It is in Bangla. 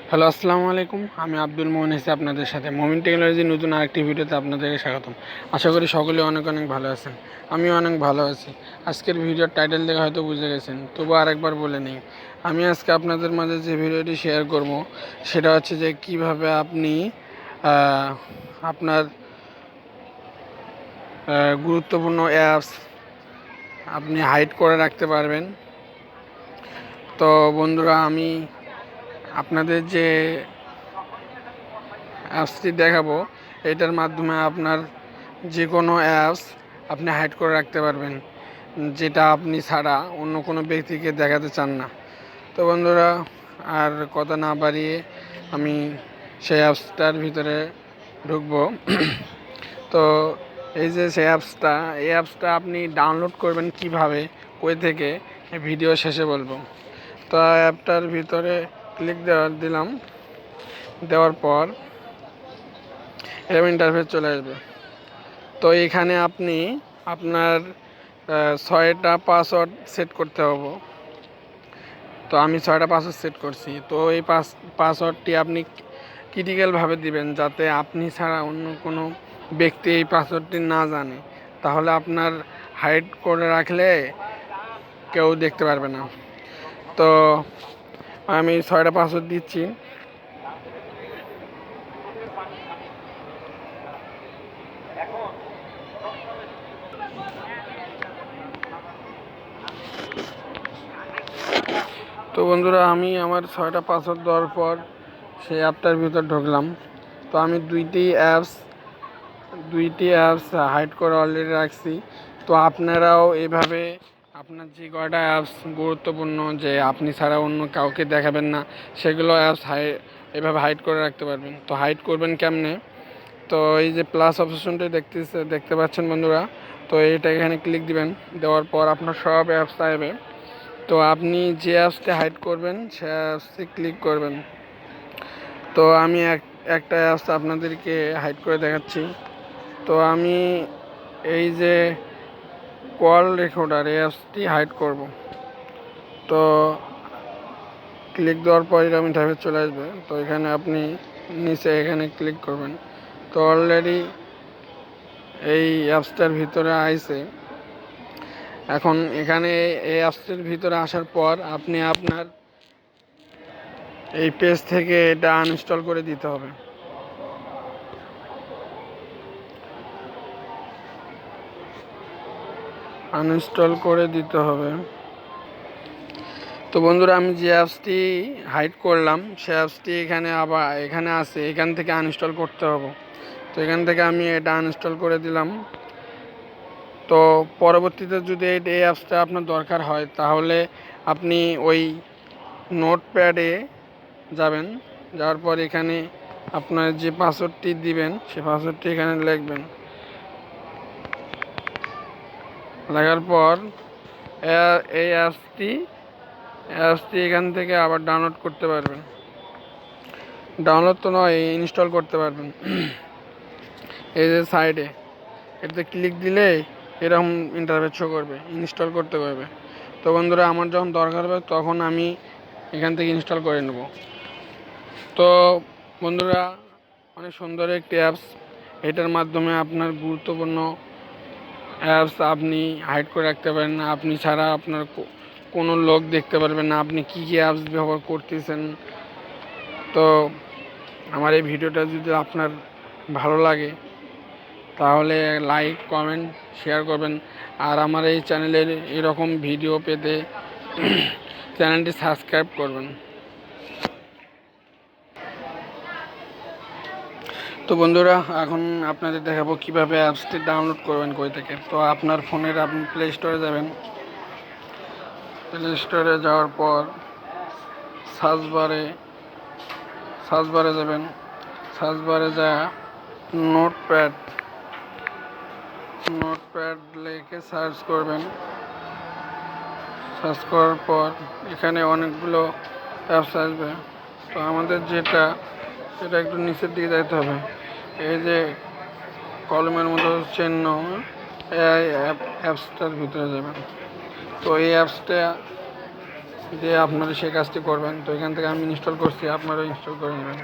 হ্যালো, আসসালামু আলাইকুম। আমি আব্দুল মোমিন এসে আপনাদের সাথে মমিন টেকনোলজির নতুন আরেকটি ভিডিওতে আপনাদেরকে স্বাগতম। আশা করি সকলে অনেক অনেক ভালো আছেন। আমিও অনেক ভালো আছি। আজকের ভিডিওর টাইটেল দেখে হয়তো বুঝে গেছেন, তবু আরেকবার বলে নিই। আমি আজকে আপনাদের মাঝে যে ভিডিওটি শেয়ার করব সেটা হচ্ছে যে কিভাবে আপনি আপনার গুরুত্বপূর্ণ অ্যাপস আপনি হাইড করে রাখতে পারবেন। তো বন্ধুরা, আমি আপনাদের যে অ্যাপসটি দেখাবো, এটার মাধ্যমে আপনার যে কোনো অ্যাপস আপনি হাইড করে রাখতে পারবেন, যেটা আপনি ছাড়া অন্য কোনো ব্যক্তিকে দেখাতে চান না। তো বন্ধুরা, আর কথা না বাড়িয়ে আমি সেই অ্যাপসটার ভিতরে ঢুকবো। তো এই যে সেই অ্যাপসটা, এই অ্যাপসটা আপনি ডাউনলোড করবেন কিভাবে, কই থেকে, ভিডিও শেষে বলবো। তো অ্যাপটার ভিতরে ক্লিক দিলাম, দেওয়ার পর এরকম ইন্টারফেস চলে আসবে। তো এখানে আপনি আপনার 6টা পাসওয়ার্ড সেট করতে হবে। তো আমি 6টা পাসওয়ার্ড সেট করছি। তো এই পাসওয়ার্ডটি আপনি ক্রিটিক্যালভাবে দিবেন, যাতে আপনি ছাড়া অন্য কোনো ব্যক্তি এই পাসওয়ার্ডটি না জানে। তাহলে আপনার হাইড করে রাখলে কেউ দেখতে পারবে না। তো আমি 6টা পাসওয়ার্ড দিচ্ছি। তো বন্ধুরা, আমি আমার 6টা পাসওয়ার্ড দেওয়ার পর সেই অ্যাপটার ভিতর ঢুকলাম। তো আমি দুইটি অ্যাপস হাইড করে অলরেডি রাখছি। তো আপনারাও এভাবে আপনার যে কয়টা অ্যাপস গুরুত্বপূর্ণ, যে আপনি ছাড়া অন্য কাউকে দেখাবেন না, সেগুলো অ্যাপস এভাবে হাইড করে রাখতে পারবেন। তো হাইড করবেন কেমনে? তো এই যে প্লাস অপশনটা দেখতে পাচ্ছেন বন্ধুরা, তো এইটা এখানে ক্লিক দিবেন। দেওয়ার পর আপনার সব অ্যাপস আসবে। তো আপনি যে অ্যাপসটা হাইড করবেন সে অ্যাপসে ক্লিক করবেন। তো আমি একটা অ্যাপস আপনাদেরকে হাইড করে দেখাচ্ছি। তো আমি এই যে কল রেকর্ডার, এই অ্যাপসটি হাইড করব। তো ক্লিক দেওয়ার পর এরকম ইন্টারফেস চলে আসবে। তো এখানে আপনি নিচে এখানে ক্লিক করবেন। তো অলরেডি এই অ্যাপসটার ভিতরে আইছে। এখন এখানে এই অ্যাপসটির ভিতরে আসার পর আপনি আপনার এই পেজ থেকে এটা আনইনস্টল করে দিতে হবে। আনইনস্টল করে দিতে হবে। তো বন্ধুরা, আমি যে অ্যাপসটি হাইড করলাম সে অ্যাপসটি এখানে আছে, এখান থেকে আনইনস্টল করতে হবে। তো এখান থেকে আমি এটা আনইনস্টল করে দিলাম। তো পরবর্তীতে যদি এই অ্যাপসটা আপনার দরকার হয়, তাহলে আপনি ওই নোটপ্যাডে যাবেন। যাওয়ার পর এখানে আপনার যে পাসওয়ার্ডটি দিবেন সে পাসওয়ার্ডটি এখানে লিখবেন। লেখার পর এই অ্যাপসটি এখান থেকে আবার ডাউনলোড করতে পারবেন। ডাউনলোড তো নয়, ইনস্টল করতে পারবেন। এই যে সাইডে এটাতে ক্লিক দিলে এরকম ইন্টারফেস শো করবে, ইনস্টল করতে পারবে। তো বন্ধুরা, আমার যখন দরকার হবে তখন আমি এখান থেকে ইনস্টল করে নেব। তো বন্ধুরা, অনেক সুন্দর একটি অ্যাপস। এটার মাধ্যমে আপনার গুরুত্বপূর্ণ অ্যাপস আপনি হাইড করে রাখতে পারেন। আপনি ছাড়া আপনার কোনো লোক দেখতে পারবেন না আপনি কী কী অ্যাপস ব্যবহার করতেছেন। তো আমার এই ভিডিওটা যদি আপনার ভালো লাগে তাহলে লাইক, কমেন্ট, শেয়ার করবেন। আর আমার এই চ্যানেলের এরকম ভিডিও পেতে চ্যানেলটি সাবস্ক্রাইব করবেন। তো বন্ধুরা, এখন আপনাদের দেখাবো কিভাবে অ্যাপসটি ডাউনলোড করবেন, কই থেকে। তো আপনার ফোনের আপনি প্লে স্টোরে যাবেন। প্লে স্টোরে যাওয়ার পর সার্চ বারে যাবেন। সার্চ বারে যা নোটপ্যাড লিখে সার্চ করবেন। সার্চ করার পর এখানে অনেকগুলো অ্যাপস আসবে। তো আমাদের যেটা একটু নিচের দিকে যাইতে হবে। এই যে কলমের মতো চিহ্ন, এই অ্যাপসটার ভিতরে যাবেন। তো এই অ্যাপসটা দিয়ে আপনারা সেই কাজটি করবেন। তো এখান থেকে আমি ইনস্টল করছি, আপনারাও ইনস্টল করে নেবেন।